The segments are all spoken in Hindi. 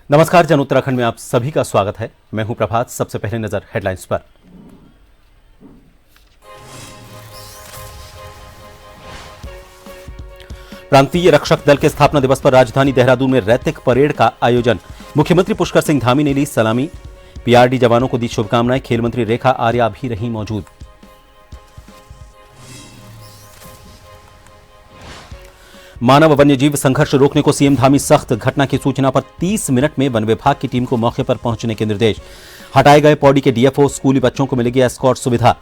नमस्कार। जन उत्तराखंड में आप सभी का स्वागत है। मैं हूं प्रभात। सबसे पहले नजर हेडलाइंस पर। प्रांतीय रक्षक दल के स्थापना दिवस पर राजधानी देहरादून में रैतिक परेड का आयोजन। मुख्यमंत्री पुष्कर सिंह धामी ने ली सलामी। पीआरडी जवानों को दी शुभकामनाएं। खेल मंत्री रेखा आर्या भी रही मौजूद। मानव वन्यजीव संघर्ष रोकने को सीएम धामी सख्त। घटना की सूचना पर 30 मिनट में वन विभाग की टीम को मौके पर पहुंचने के निर्देश। हटाए गए पौड़ी के डीएफओ। स्कूली बच्चों को मिलेगी एस्कॉर्ट सुविधा।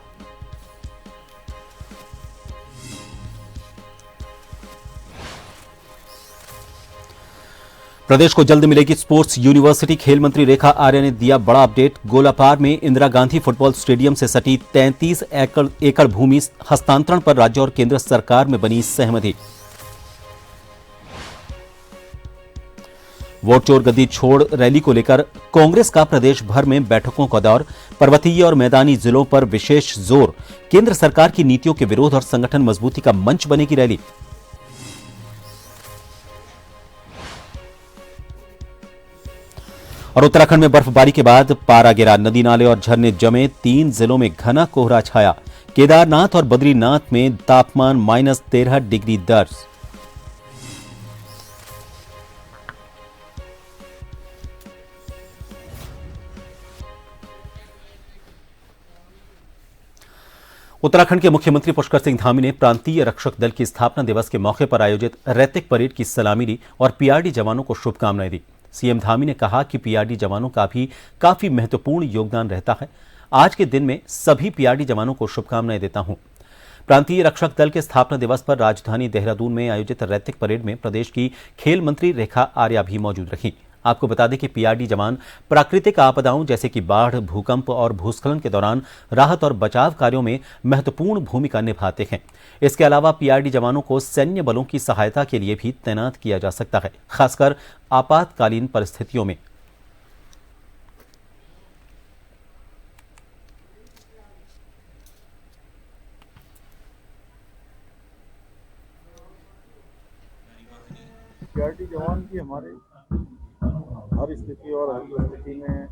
प्रदेश को जल्द मिलेगी स्पोर्ट्स यूनिवर्सिटी। खेल मंत्री रेखा आर्या ने दिया बड़ा अपडेट। गोलापार में इंदिरा गांधी फुटबॉल स्टेडियम से सटी 33 एकड़ भूमि हस्तांतरण पर राज्य और केंद्र सरकार में बनी सहमति। वोट चोर गद्दी छोड़ रैली को लेकर कांग्रेस का प्रदेश भर में बैठकों का दौर। पर्वतीय और मैदानी जिलों पर विशेष जोर। केंद्र सरकार की नीतियों के विरोध और संगठन मजबूती का मंच बनेगी रैली। और उत्तराखंड में बर्फबारी के बाद पारा गिरा। नदी नाले और झरने जमे। 3 जिलों में घना कोहरा छाया। केदारनाथ और बद्रीनाथ में तापमान -13 डिग्री दर्ज। उत्तराखंड के मुख्यमंत्री पुष्कर सिंह धामी ने प्रांतीय रक्षक दल की स्थापना दिवस के मौके पर आयोजित रैतिक परेड की सलामी ली और पीआरडी जवानों को शुभकामनाएं दी। सीएम धामी ने कहा कि पीआरडी जवानों का भी काफी महत्वपूर्ण योगदान रहता है। आज के दिन में सभी पीआरडी जवानों को शुभकामनाएं देता हूं। प्रांतीय रक्षक दल के स्थापना दिवस पर राजधानी देहरादून में आयोजित रैतिक परेड में प्रदेश की खेल मंत्री रेखा आर्या भी मौजूद रहीं। आपको बता दें कि पीआरडी जवान प्राकृतिक आपदाओं जैसे कि बाढ़, भूकंप और भूस्खलन के दौरान राहत और बचाव कार्यों में महत्वपूर्ण भूमिका निभाते हैं। इसके अलावा पीआरडी जवानों को सैन्य बलों की सहायता के लिए भी तैनात किया जा सकता है, खासकर आपातकालीन परिस्थितियों में। पीआरडी जवान की हमारे हर स्थिति और हर परिस्थिति में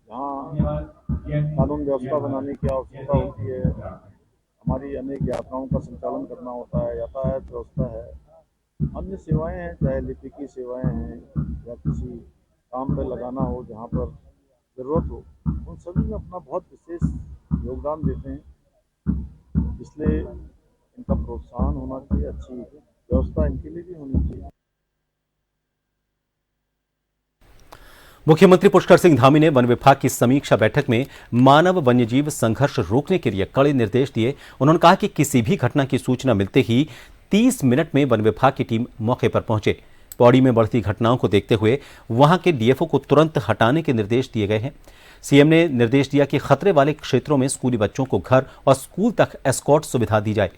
जहाँ कानून व्यवस्था बनाने की आवश्यकता होती है, हमारी अनेक यात्राओं का संचालन करना होता है, यातायात व्यवस्था है, अन्य सेवाएं हैं, चाहे लिपिकी सेवाएं हैं या किसी काम पर लगाना हो जहाँ पर ज़रूरत हो, उन सभी में अपना बहुत विशेष योगदान देते हैं। इसलिए इनका प्रोत्साहन होना चाहिए, अच्छी व्यवस्था इनके लिए भी होनी चाहिए। मुख्यमंत्री पुष्कर सिंह धामी ने वन विभाग की समीक्षा बैठक में मानव वन्यजीव संघर्ष रोकने के लिए कड़े निर्देश दिए। उन्होंने कहा कि किसी भी घटना की सूचना मिलते ही 30 मिनट में वन विभाग की टीम मौके पर पहुंचे। पौड़ी में बढ़ती घटनाओं को देखते हुए वहां के डीएफओ को तुरंत हटाने के निर्देश दिए गए हैं। सीएम ने निर्देश दिया कि खतरे वाले क्षेत्रों में स्कूली बच्चों को घर और स्कूल तक एस्कॉर्ट सुविधा दी जाए।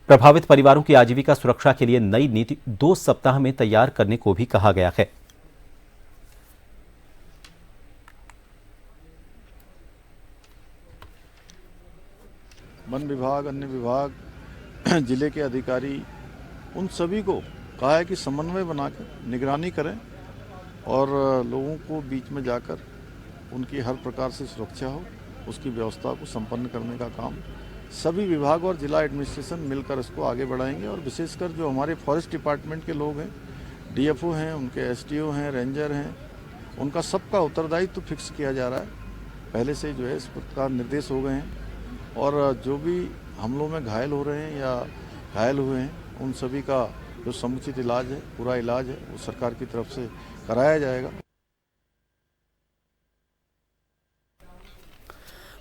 प्रभावित परिवारों की आजीविका सुरक्षा के लिए नई नीति 2 सप्ताह में तैयार करने को भी कहा गया है। वन विभाग, अन्य विभाग, जिले के अधिकारी, उन सभी को कहा है कि समन्वय बनाकर निगरानी करें और लोगों को बीच में जाकर उनकी हर प्रकार से सुरक्षा हो, उसकी व्यवस्था को संपन्न करने का काम सभी विभाग और जिला एडमिनिस्ट्रेशन मिलकर इसको आगे बढ़ाएंगे। और विशेषकर जो हमारे फॉरेस्ट डिपार्टमेंट के लोग हैं, डीएफओ हैं, उनके एसडीओ हैं, रेंजर हैं, उनका सबका उत्तरदायित्व तो फिक्स किया जा रहा है। पहले से जो है इस प्रकार निर्देश हो गए हैं और जो भी हमलों में घायल हो रहे हैं या घायल हुए हैं, उन सभी का जो समुचित इलाज है, पूरा इलाज है, वो सरकार की तरफ से कराया जाएगा।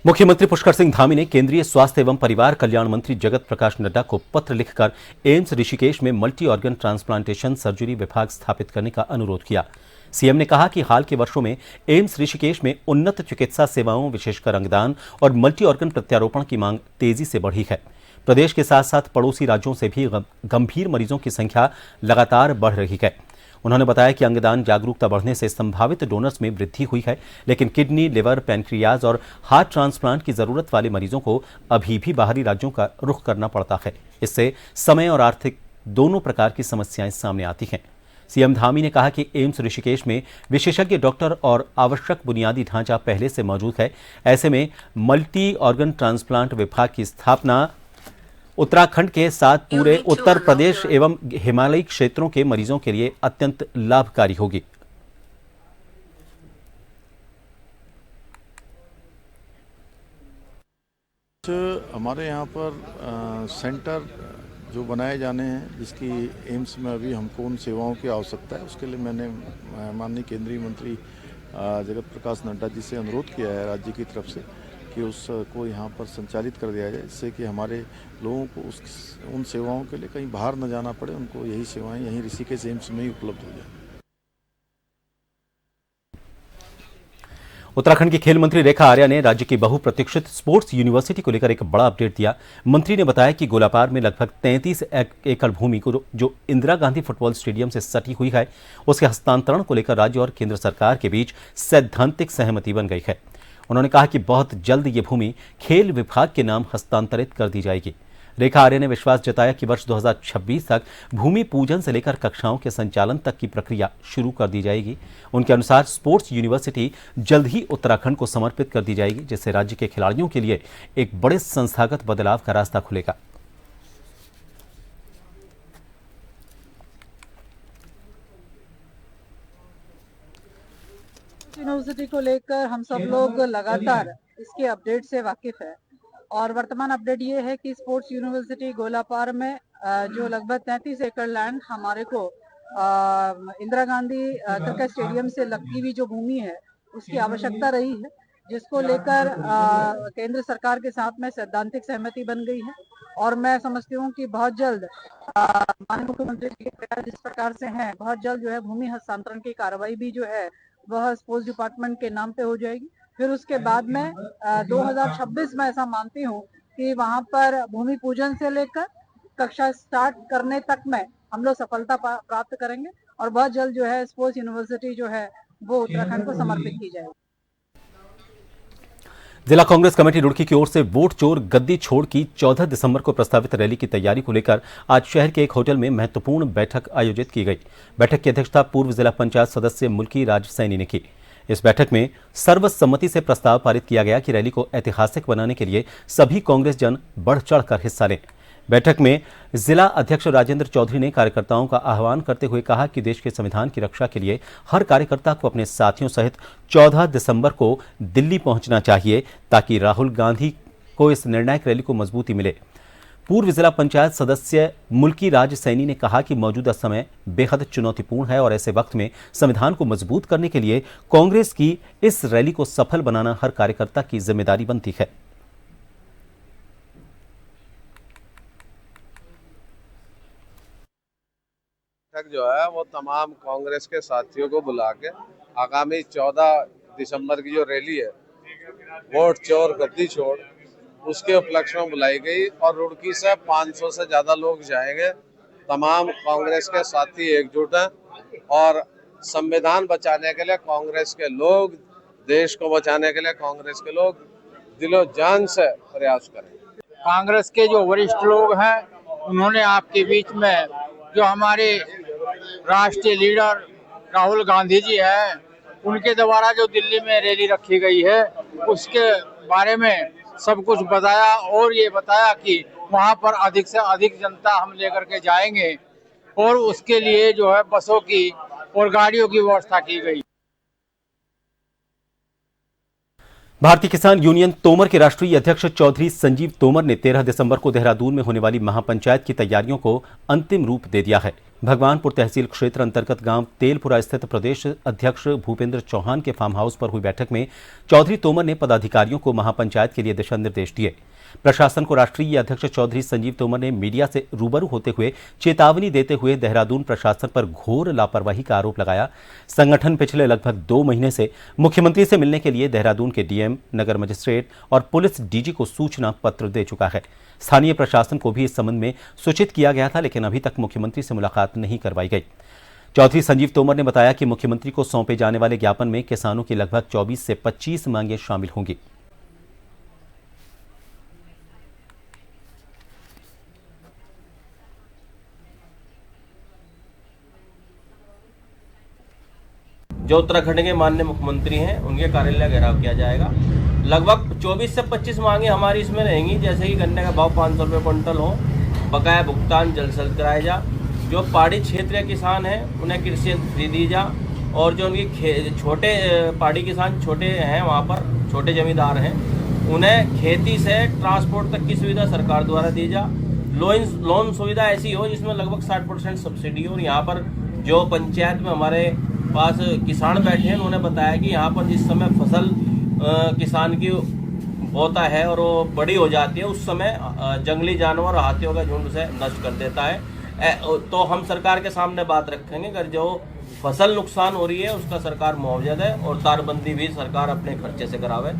मुख्यमंत्री पुष्कर सिंह धामी ने केंद्रीय स्वास्थ्य एवं परिवार कल्याण मंत्री जगत प्रकाश नड्डा को पत्र लिखकर एम्स ऋषिकेश में मल्टी ऑर्गन ट्रांसप्लांटेशन सर्जरी विभाग स्थापित करने का अनुरोध किया। सीएम ने कहा कि हाल के वर्षों में एम्स ऋषिकेश में उन्नत चिकित्सा सेवाओं, विशेषकर अंगदान और मल्टी ऑर्गन प्रत्यारोपण की मांग तेजी से बढ़ी है। प्रदेश के साथ साथ पड़ोसी राज्यों से भी गंभीर मरीजों की संख्या लगातार बढ़ रही है। उन्होंने बताया कि अंगदान जागरूकता बढ़ने से संभावित डोनर्स में वृद्धि हुई है, लेकिन किडनी, लिवर, पैनक्रियाज और हार्ट ट्रांसप्लांट की जरूरत वाले मरीजों को अभी भी बाहरी राज्यों का रुख करना पड़ता है। इससे समय और आर्थिक दोनों प्रकार की समस्याएं सामने आती हैं। सीएम धामी ने कहा कि एम्स ऋषिकेश में विशेषज्ञ डॉक्टर और आवश्यक बुनियादी ढांचा पहले से मौजूद है। ऐसे में मल्टी ऑर्गन ट्रांसप्लांट विभाग की स्थापना उत्तराखंड के साथ पूरे उत्तर प्रदेश एवं हिमालयी क्षेत्रों के मरीजों के लिए अत्यंत लाभकारी होगी। हमारे यहाँ पर सेंटर जो बनाए जाने हैं, जिसकी एम्स में अभी हमको उन सेवाओं की आवश्यकता है, उसके लिए मैंने माननीय केंद्रीय मंत्री जगत प्रकाश नड्डा जी से अनुरोध किया है राज्य की तरफ से कि उसको यहाँ पर संचालित कर दिया जाए, जिससे कि हमारे लोगों को उन सेवाओं के लिए कहीं बाहर न जाना पड़े, उनको यही सेवाएं यहीं ऋषिकेश एम्स में ही उपलब्ध हो जाए। उत्तराखंड की खेल मंत्री रेखा आर्या ने राज्य की बहुप्रतीक्षित स्पोर्ट्स यूनिवर्सिटी को लेकर एक बड़ा अपडेट दिया। मंत्री ने बताया कि गोलापार में लगभग 33 एकड़ भूमि को जो इंदिरा गांधी फुटबॉल स्टेडियम से सटी हुई है, उसके हस्तांतरण को लेकर राज्य और केंद्र सरकार के बीच सैद्धांतिक सहमति बन गई है। उन्होंने कहा कि बहुत जल्द ये भूमि खेल विभाग के नाम हस्तांतरित कर दी जाएगी। रेखा आर्य ने विश्वास जताया कि वर्ष 2026 तक भूमि पूजन से लेकर कक्षाओं के संचालन तक की प्रक्रिया शुरू कर दी जाएगी। उनके अनुसार स्पोर्ट्स यूनिवर्सिटी जल्द ही उत्तराखंड को समर्पित कर दी जाएगी, जिससे राज्य के खिलाड़ियों के लिए एक बड़े संस्थागत बदलाव का रास्ता खुलेगा। यूनिवर्सिटी को लेकर हम सब लोग लगातार इसके अपडेट से वाकिफ है और वर्तमान अपडेट ये है कि स्पोर्ट्स यूनिवर्सिटी गोलापार में जो लगभग 33 एकड़ लैंड हमारे को इंदिरा गांधी क्रिकेट स्टेडियम से लगती हुई जो भूमि है उसकी आवश्यकता रही है, जिसको लेकर केंद्र सरकार के साथ में सैद्धांतिक सहमति बन गई है और मैं समझती हूँ कि बहुत जल्द माननीय मुख्यमंत्री जी के प्रयास जिस प्रकार से हैं, बहुत जल्द जो है भूमि हस्तांतरण की कार्रवाई भी जो है वह स्पोर्ट्स डिपार्टमेंट के नाम पे हो जाएगी। फिर उसके बाद में 2026 में ऐसा मानती हूँ कि वहां पर भूमि पूजन से लेकर कक्षा स्टार्ट करने तक में हम लोग सफलता प्राप्त करेंगे और बहुत जल्द जो है स्पोर्ट्स यूनिवर्सिटी जो है वो उत्तराखंड को समर्पित की जाएगी। जिला कांग्रेस कमेटी रुड़की की ओर से वोट चोर गद्दी छोड़ की 14 दिसंबर को प्रस्तावित रैली की तैयारी को लेकर आज शहर के एक होटल में महत्वपूर्ण बैठक आयोजित की गई। बैठक की अध्यक्षता पूर्व जिला पंचायत सदस्य मुल्की राज सैनी ने की। इस बैठक में सर्वसम्मति से प्रस्ताव पारित किया गया कि रैली को ऐतिहासिक बनाने के लिए सभी कांग्रेस जन बढ़ चढ़कर हिस्सा लें। बैठक में जिला अध्यक्ष राजेंद्र चौधरी ने कार्यकर्ताओं का आह्वान करते हुए कहा कि देश के संविधान की रक्षा के लिए हर कार्यकर्ता को अपने साथियों सहित 14 दिसंबर को दिल्ली पहुंचना चाहिए, ताकि राहुल गांधी को इस निर्णायक रैली को मजबूती मिले। पूर्व जिला पंचायत सदस्य मुल्की राज सैनी ने कहा कि मौजूदा समय बेहद चुनौतीपूर्ण है और ऐसे वक्त में संविधान को मजबूत करने के लिए कांग्रेस की इस रैली को सफल बनाना हर कार्यकर्ता की जिम्मेदारी बनती है। जो है वो तमाम कांग्रेस के साथियों को बुला के आगामी 14 दिसंबर की जो रैली है वोट चोर गद्दी छोड़, उसके उपलक्ष्य में बुलाई गई और रुड़की से 500 से ज्यादा लोग जाएंगे। तमाम कांग्रेस के साथी एकजुट हैं और संविधान बचाने के लिए कांग्रेस के लोग, देश को बचाने के लिए कांग्रेस के लोग दिलो जान से प्रयास करें। कांग्रेस के जो वरिष्ठ लोग हैं उन्होंने आपके बीच में जो हमारे राष्ट्रीय लीडर राहुल गांधी जी हैं, उनके द्वारा जो दिल्ली में रैली रखी गई है उसके बारे में सब कुछ बताया और ये बताया कि वहां पर अधिक से अधिक जनता हम लेकर के जाएंगे और उसके लिए जो है बसों की और गाड़ियों की व्यवस्था की गई। भारतीय किसान यूनियन तोमर के राष्ट्रीय अध्यक्ष चौधरी संजीव तोमर ने 13 दिसंबर को देहरादून में होने वाली महापंचायत की तैयारियों को अंतिम रूप दे दिया है। भगवानपुर तहसील क्षेत्र अंतर्गत गांव तेलपुरा स्थित प्रदेश अध्यक्ष भूपेंद्र चौहान के फार्म हाउस पर हुई बैठक में चौधरी तोमर ने पदाधिकारियों को महापंचायत के लिए दिशा निर्देश दिए। प्रशासन को राष्ट्रीय अध्यक्ष चौधरी संजीव तोमर ने मीडिया से रूबरू होते हुए चेतावनी देते हुए देहरादून प्रशासन पर घोर लापरवाही का आरोप लगाया। संगठन पिछले लगभग 2 महीने से मुख्यमंत्री से मिलने के लिए देहरादून के डीएम, नगर मजिस्ट्रेट और पुलिस डीजी को सूचना पत्र दे चुका है। स्थानीय प्रशासन को भी इस संबंध में सूचित किया गया था, लेकिन अभी तक मुख्यमंत्री से मुलाकात नहीं करवाई गई। चौधरी संजीव तोमर ने बताया कि मुख्यमंत्री को सौंपे जाने वाले ज्ञापन में किसानों की लगभग 24 से 25 मांगें शामिल होंगी। जो उत्तराखंड के माननीय मुख्यमंत्री हैं उनके कार्यालय घेराव किया जाएगा। लगभग 24 से 25 मांगे हमारी इसमें रहेंगी, जैसे कि गन्ने का भाव 500 रुपये क्विंटल हो, बकाया भुगतान जल्द से जल्द कराया जा, जो पहाड़ी क्षेत्रीय किसान हैं उन्हें कृषि यंत्र फ्री दी जा, और जो उनकी छोटे पहाड़ी किसान छोटे हैं, वहाँ पर छोटे जमींदार हैं, उन्हें खेती से ट्रांसपोर्ट तक की सुविधा सरकार द्वारा दी जा। लोन सुविधा ऐसी हो जिसमें लगभग 60% सब्सिडी हो। और यहाँ पर जो पंचायत में हमारे पास किसान बैठे हैं उन्होंने बताया कि यहाँ पर जिस समय फसल किसान की बोता है और वो बड़ी हो जाती है, उस समय जंगली जानवर हाथियों का झुंड से नष्ट कर देता है। तो हम सरकार के सामने बात रखेंगे, अगर जो फसल नुकसान हो रही है उसका सरकार मुआवजा दे और तारबंदी भी सरकार अपने खर्चे से करावे।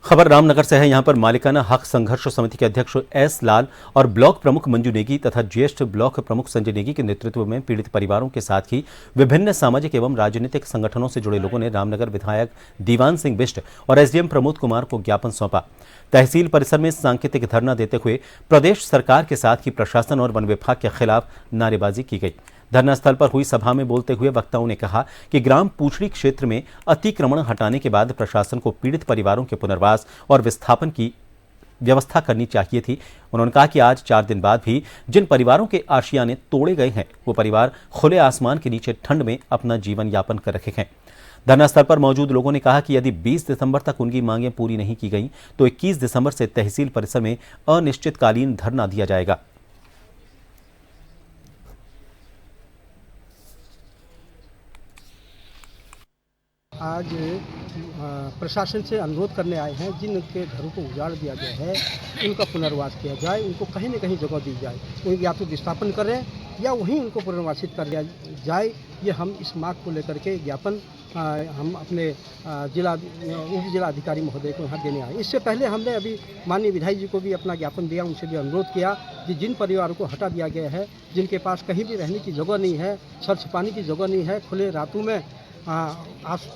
खबर रामनगर से है। यहां पर मालिकाना हक संघर्ष समिति के अध्यक्ष एस लाल और ब्लॉक प्रमुख मंजू नेगी तथा ज्येष्ठ ब्लॉक प्रमुख संजय नेगी के नेतृत्व में पीड़ित परिवारों के साथ ही विभिन्न सामाजिक एवं राजनीतिक संगठनों से जुड़े लोगों ने रामनगर विधायक दीवान सिंह बिष्ट और एसडीएम प्रमोद कुमार को ज्ञापन सौंपा। तहसील परिसर में सांकेतिक धरना देते हुए प्रदेश सरकार के साथ ही प्रशासन और वन विभाग के खिलाफ नारेबाजी की गई। धरना स्थल पर हुई सभा में बोलते हुए वक्ताओं ने कहा कि ग्राम पूछड़ी क्षेत्र में अतिक्रमण हटाने के बाद प्रशासन को पीड़ित परिवारों के पुनर्वास और विस्थापन की व्यवस्था करनी चाहिए थी। उन्होंने कहा कि आज 4 दिन बाद भी जिन परिवारों के आशियाने तोड़े गए हैं वो परिवार खुले आसमान के नीचे ठंड में अपना जीवन यापन कर रहे हैं। धरना स्थल पर मौजूद लोगों ने कहा कि यदि 20 दिसंबर तक उनकी मांगें पूरी नहीं की गई तो 21 दिसंबर से तहसील परिसर में अनिश्चितकालीन धरना दिया जाएगा। आज प्रशासन से अनुरोध करने आए हैं, जिनके घरों को उजाड़ दिया गया है उनका पुनर्वास किया जाए, उनको कहीं न कहीं जगह दी जाए, उनको या तो विस्थापन करें या वहीं उनको पुनर्वासित कर दिया जाए। ये हम इस मांग को लेकर के ज्ञापन हम अपने उप जिला अधिकारी महोदय को यहाँ देने आए। इससे पहले हमने अभी माननीय विधायक जी को भी अपना ज्ञापन दिया, उनसे भी अनुरोध किया कि जिन परिवारों को हटा दिया गया है, जिनके पास कहीं भी रहने की जगह नहीं है, स्वच्छ पानी की जगह नहीं है, खुले रातों में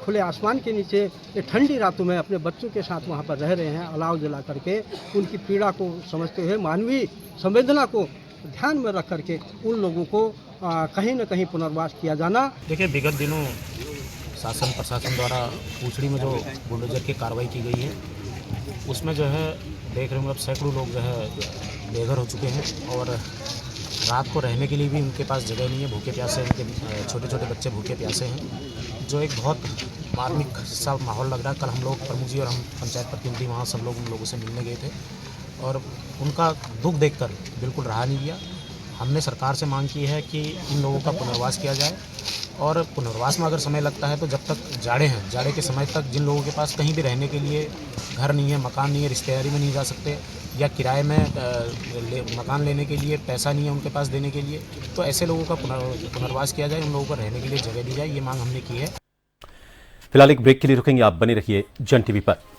खुले आसमान के नीचे ये ठंडी रातों में अपने बच्चों के साथ वहाँ पर रह रहे हैं, अलाव जला करके उनकी पीड़ा को समझते हुए मानवीय संवेदना को ध्यान में रख करके उन लोगों को कहीं न कहीं पुनर्वास किया जाना। देखिए, विगत दिनों शासन प्रशासन द्वारा पूछड़ी में जो बुलडोजर की कार्रवाई की गई है उसमें जो है देख रहे होंगे अब सैकड़ों लोग जो है बेघर हो चुके हैं और रात को रहने के लिए भी उनके पास जगह नहीं है। भूखे प्यासे उनके छोटे छोटे बच्चे भूखे प्यासे हैं, जो एक बहुत मार्मिक सा माहौल लग रहा है। कल हम लोग प्रमुख जी और हम पंचायत प्रतिनिधि वहाँ सब लोग उन लोगों से मिलने गए थे और उनका दुख देखकर बिल्कुल रहा नहीं गया। हमने सरकार से मांग की है कि इन लोगों का पुनर्वास किया जाए और पुनर्वास में अगर समय लगता है तो जब तक जाड़े हैं, जाड़े के समय तक जिन लोगों के पास कहीं भी रहने के लिए घर नहीं है, मकान नहीं है, रिश्तेदारी में नहीं जा सकते या किराए में मकान लेने के लिए पैसा नहीं है उनके पास देने के लिए, तो ऐसे लोगों का पुनर्वास किया जाए, उन लोगों को रहने के लिए जगह दी जाए, ये मांग हमने की है। फिलहाल एक ब्रेक के लिए रुकेंगे, आप बने रहिए जन टीवी पर।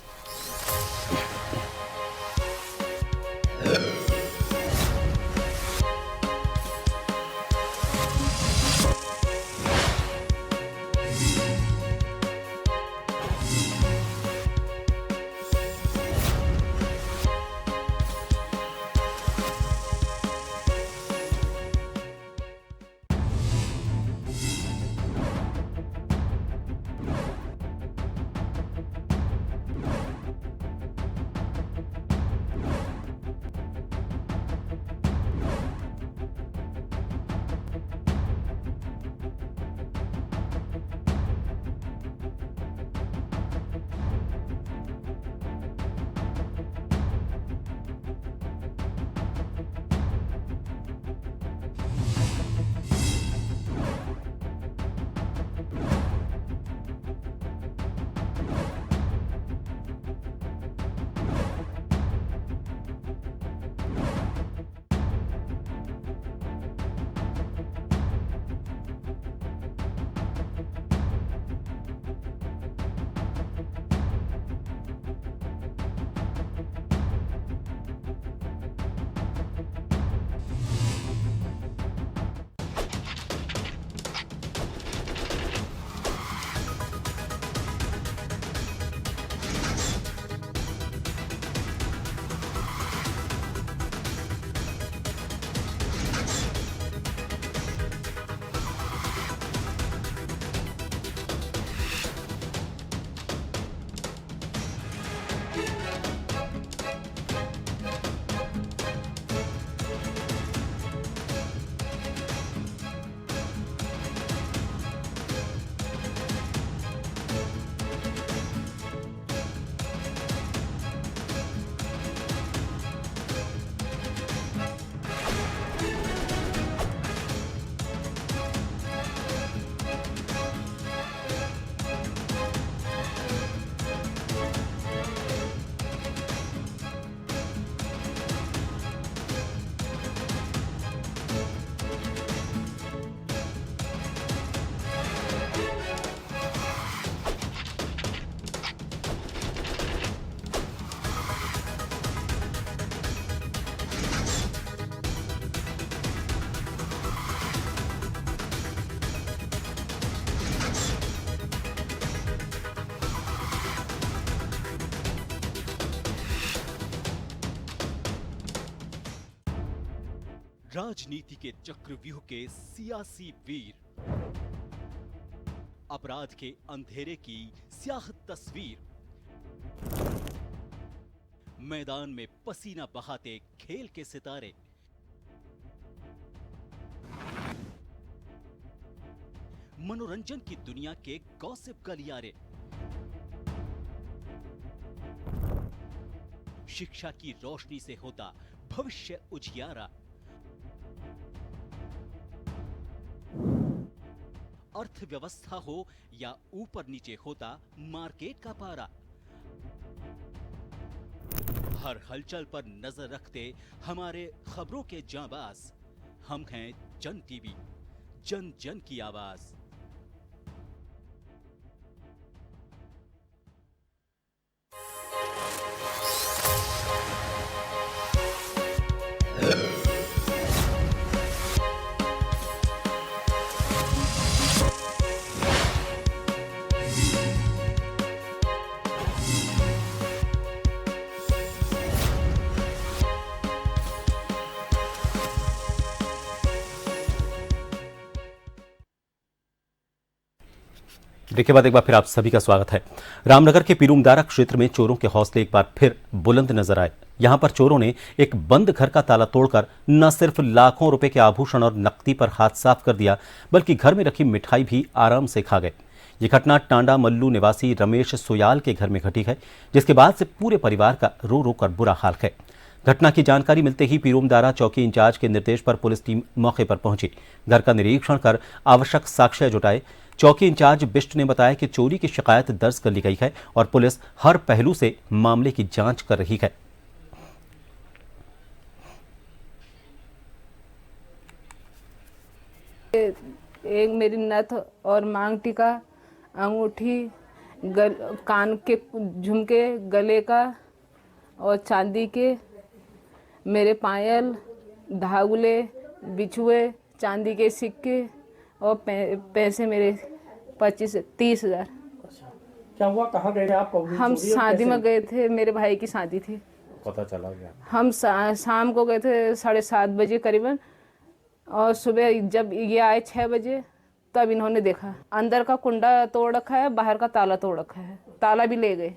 राजनीति के चक्रव्यूह के सियासी वीर, अपराध के अंधेरे की स्याह तस्वीर, मैदान में पसीना बहाते खेल के सितारे, मनोरंजन की दुनिया के गॉसिप गलियारे, शिक्षा की रोशनी से होता भविष्य उजियारा, अर्थव्यवस्था हो या ऊपर नीचे होता मार्केट का पारा, हर हलचल पर नजर रखते हमारे खबरों के जांबाज, हम हैं जन टीवी, जन जन की आवाज। ब्रेक के बाद एक बार फिर आप सभी का स्वागत है। रामनगर के पीरूमदारा क्षेत्र में चोरों के हौसले एक बार फिर बुलंद नजर आए। यहां पर चोरों ने एक बंद घर का ताला तोड़कर न सिर्फ लाखों रुपए के आभूषण और नकदी पर हाथ साफ कर दिया, बल्कि घर में रखी मिठाई भी आराम से खा गए। ये घटना टांडा मल्लू निवासी रमेश सोयाल के घर में घटी है, जिसके बाद से पूरे परिवार का रो रो कर बुरा हाल है। घटना की जानकारी मिलते ही पीरूमदारा चौकी इंचार्ज के निर्देश पर पुलिस टीम मौके पर पहुंची। घर का निरीक्षण कर आवश्यक साक्ष्य जुटाए। चौकी इंचार्ज बिष्ट ने बताया कि चोरी की शिकायत दर्ज कर ली गई है और पुलिस हर पहलू से मामले की जांच कर रही है। एक मेरी नथ और मांग टीका, अंगूठी, कान के झुमके, गले का और चांदी के, मेरे पायल, धागुले, बिछुए, चांदी के सिक्के और पैसे मेरे 25-30 हज़ार। क्या हुआ, कहाँ गए थे आप? हम शादी में गए थे, मेरे भाई की शादी थी। पता चला गया? हम शाम को गए थे 7:30 बजे करीबन, और सुबह जब ये आए 6 बजे तब इन्होंने देखा अंदर का कुंडा तोड़ रखा है, बाहर का ताला तोड़ रखा है, ताला भी ले गए।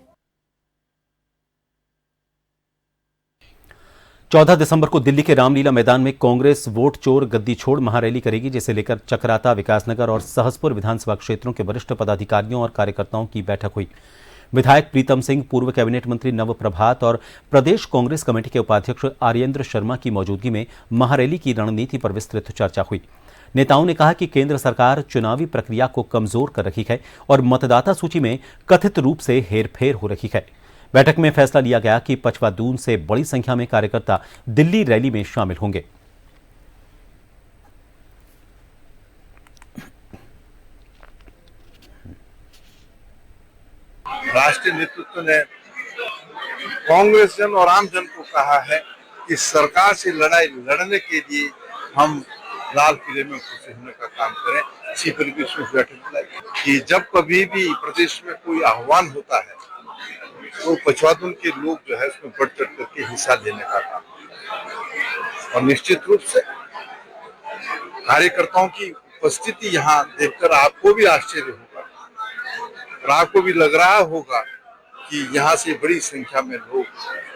14 दिसंबर को दिल्ली के रामलीला मैदान में कांग्रेस वोट चोर गद्दी छोड़ महारैली करेगी, जिसे लेकर चकराता, विकासनगर और सहसपुर विधानसभा क्षेत्रों के वरिष्ठ पदाधिकारियों और कार्यकर्ताओं की बैठक हुई। विधायक प्रीतम सिंह, पूर्व कैबिनेट मंत्री नव प्रभात और प्रदेश कांग्रेस कमेटी के उपाध्यक्ष आर्येंद्र शर्मा की मौजूदगी में महारैली की रणनीति पर विस्तृत चर्चा हुई। नेताओं ने कहा कि केंद्र सरकार चुनावी प्रक्रिया को कमजोर कर रही है और मतदाता सूची में कथित रूप से हेरफेर हो रही है। बैठक में फैसला लिया गया कि पचवा दून से बड़ी संख्या में कार्यकर्ता दिल्ली रैली में शामिल होंगे। राष्ट्रीय नेतृत्व ने कांग्रेस जन और आम जन को कहा है कि सरकार से लड़ाई लड़ने के लिए हम लाल किले में खुशी होने का काम करें। इसी परिप्रेक्ष्य में बैठक बुलाई कि जब कभी भी प्रदेश में कोई आह्वान होता है तो पचवादुन के लोग जो है उसमें बढ़ चढ़ करके हिस्सा लेने का काम, और निश्चित रूप से कार्यकर्ताओं की उपस्थिति यहाँ देखकर आपको भी आश्चर्य होगा और आपको भी लग रहा होगा कि यहाँ से बड़ी संख्या में लोग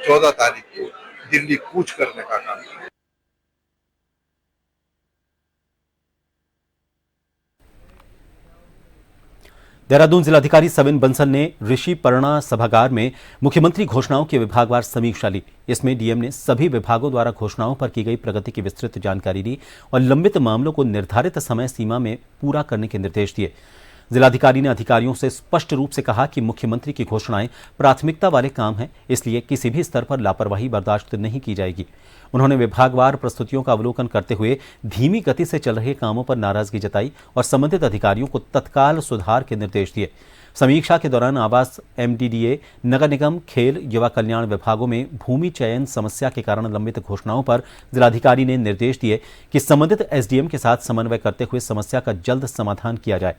14 तारीख को दिल्ली कूच करने का काम करें। देहरादून जिलाधिकारी सविन बंसल ने ऋषि पर्णा सभागार में मुख्यमंत्री घोषणाओं की विभागवार समीक्षा ली। इसमें डीएम ने सभी विभागों द्वारा घोषणाओं पर की गई प्रगति की विस्तृत जानकारी दी और लंबित मामलों को निर्धारित समय सीमा में पूरा करने के निर्देश दिए। जिलाधिकारी ने अधिकारियों से स्पष्ट रूप से कहा कि मुख्यमंत्री की घोषणाएं प्राथमिकता वाले काम हैं, इसलिए किसी भी स्तर पर लापरवाही बर्दाश्त नहीं की जाएगी। उन्होंने विभागवार प्रस्तुतियों का अवलोकन करते हुए धीमी गति से चल रहे कामों पर नाराजगी जताई और संबंधित अधिकारियों को तत्काल सुधार के निर्देश दिए। समीक्षा के दौरान आवास, एमडीडीए, नगर निगम, खेल, युवा कल्याण विभागों में भूमि चयन समस्या के कारण लंबित घोषणाओं पर जिलाधिकारी ने निर्देश दिए कि संबंधित एसडीएम के साथ समन्वय करते हुए समस्या का जल्द समाधान किया जाए।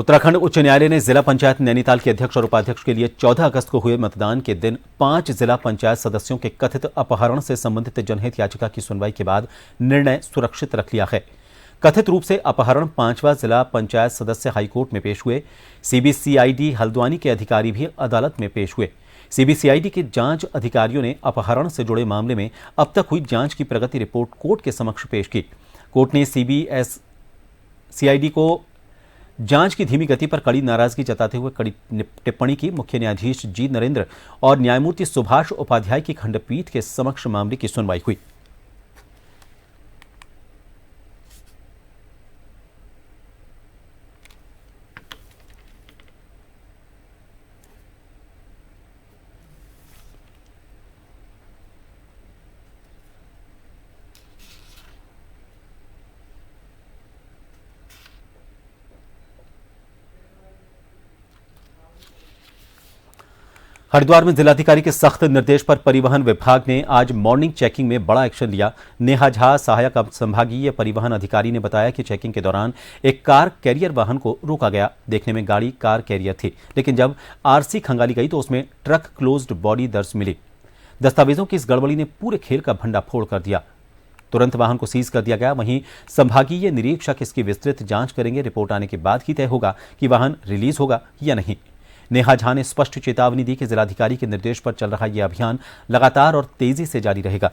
उत्तराखंड उच्च न्यायालय ने जिला पंचायत नैनीताल के अध्यक्ष और उपाध्यक्ष के लिए 14 अगस्त को हुए मतदान के दिन 5 जिला पंचायत सदस्यों के कथित अपहरण से संबंधित जनहित याचिका की सुनवाई के बाद निर्णय सुरक्षित रख लिया है। कथित रूप से अपहरण 5वां जिला पंचायत सदस्य हाईकोर्ट में पेश हुए। सीबीसीआईडी हल्द्वानी के अधिकारी भी अदालत में पेश हुए। सीबीसीआईडी के जांच अधिकारियों ने अपहरण से जुड़े मामले में अब तक हुई जांच की प्रगति रिपोर्ट कोर्ट के समक्ष पेश की। कोर्ट ने सीबीसीआईडी को जांच की धीमी गति पर कड़ी नाराजगी जताते हुए कड़ी टिप्पणी की। मुख्य न्यायाधीश जी नरेंद्र और न्यायमूर्ति सुभाष उपाध्याय की खंडपीठ के समक्ष मामले की सुनवाई हुई। हरिद्वार में जिलाधिकारी के सख्त निर्देश पर परिवहन विभाग ने आज मॉर्निंग चेकिंग में बड़ा एक्शन लिया। नेहा झा, सहायक संभागीय परिवहन अधिकारी, ने बताया कि चेकिंग के दौरान एक कार कैरियर वाहन को रोका गया। देखने में गाड़ी कार कैरियर थी, लेकिन जब आरसी खंगाली गई तो उसमें ट्रक क्लोज्ड बॉडी दर्ज मिली। दस्तावेजों की इस गड़बड़ी ने पूरे खेल का भंडाफोड़ कर दिया। तुरंत वाहन को सीज कर दिया गया। वहीं संभागीय निरीक्षक इसकी विस्तृत जांच करेंगे। रिपोर्ट आने के बाद ही तय होगा कि वाहन रिलीज होगा या नहीं। नेहा झा ने स्पष्ट चेतावनी दी कि जिलाधिकारी के निर्देश पर चल रहा यह अभियान लगातार और तेजी से जारी रहेगा।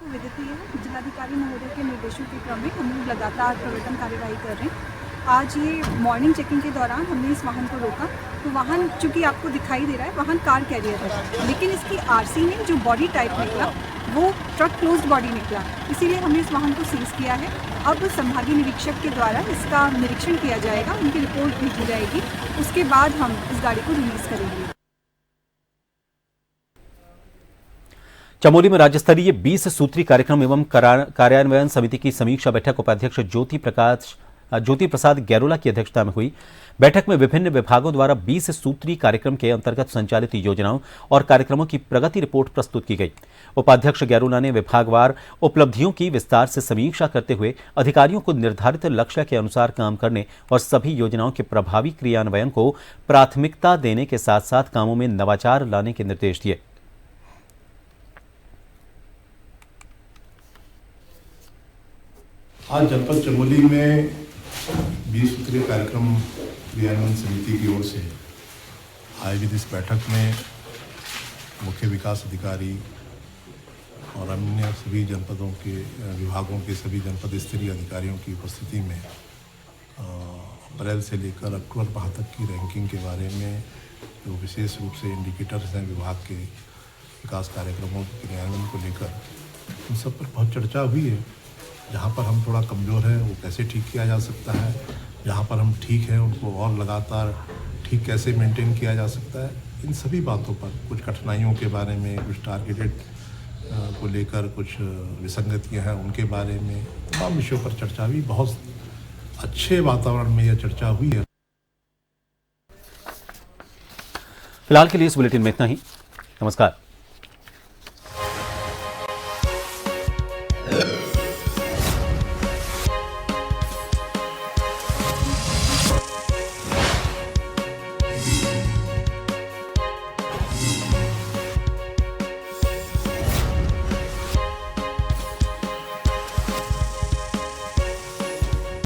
जिलाधिकारी महोदय के निर्देशों के क्रम में हम लगातार प्रवर्तन कार्यवाही कर रहे हैं। आज ये मॉर्निंग चेकिंग के दौरान हमने इस वाहन को रोका, तो वाहन चूंकि आपको दिखाई दे रहा है वाहन कार कैरियर है, लेकिन इसकी आरसी में जो बॉडी टाइप निकला वो ट्रक क्लोज्ड बॉडी निकला, इसीलिए हमने इस वाहन को सीज किया है। अब संभागीय निरीक्षक के द्वारा इसका निरीक्षण किया जाएगा, उनकी रिपोर्ट भेजी जाएगी, उसके बाद हम इस गाड़ी को रिलीज करेंगे। चमोली में राज्यस्तरीय 20 सूत्री कार्यक्रम एवं कार्यान्वयन समिति की समीक्षा बैठक उपाध्यक्ष ज्योति प्रसाद गैरोला की अध्यक्षता में हुई। बैठक में विभिन्न विभागों द्वारा 20 सूत्री कार्यक्रम के अंतर्गत संचालित योजनाओं और कार्यक्रमों की प्रगति रिपोर्ट प्रस्तुत की गई। उपाध्यक्ष गैरोला ने विभागवार उपलब्धियों की विस्तार से समीक्षा करते हुए अधिकारियों को निर्धारित लक्ष्य के अनुसार काम करने और सभी योजनाओं के प्रभावी क्रियान्वयन को प्राथमिकता देने के साथ साथ कामों में नवाचार लाने के निर्देश दिए। आज जनपद चमोली में 20 सूत्रीय कार्यक्रम क्रियान्वयन समिति की ओर से आयोजित इस बैठक में मुख्य विकास अधिकारी और अन्य सभी जनपदों के विभागों के सभी जनपद स्तरीय अधिकारियों की उपस्थिति में अप्रैल से लेकर अक्टूबर माह तक की रैंकिंग के बारे में जो विशेष रूप से इंडिकेटर्स हैं विभाग के विकास कार्यक्रमों के क्रियान्वयन को लेकर, उन सब पर बहुत चर्चा हुई है। जहाँ पर हम थोड़ा कमज़ोर हैं वो कैसे ठीक किया जा सकता है, जहाँ पर हम ठीक हैं उनको और लगातार ठीक कैसे मेंटेन किया जा सकता है, इन सभी बातों पर, कुछ कठिनाइयों के बारे में, कुछ टारगेटेड को लेकर कुछ विसंगतियाँ हैं उनके बारे में, तमाम विषयों पर चर्चा हुई। बहुत अच्छे वातावरण में यह चर्चा हुई है। फिलहाल के लिए इस बुलेटिन में इतना ही। नमस्कार।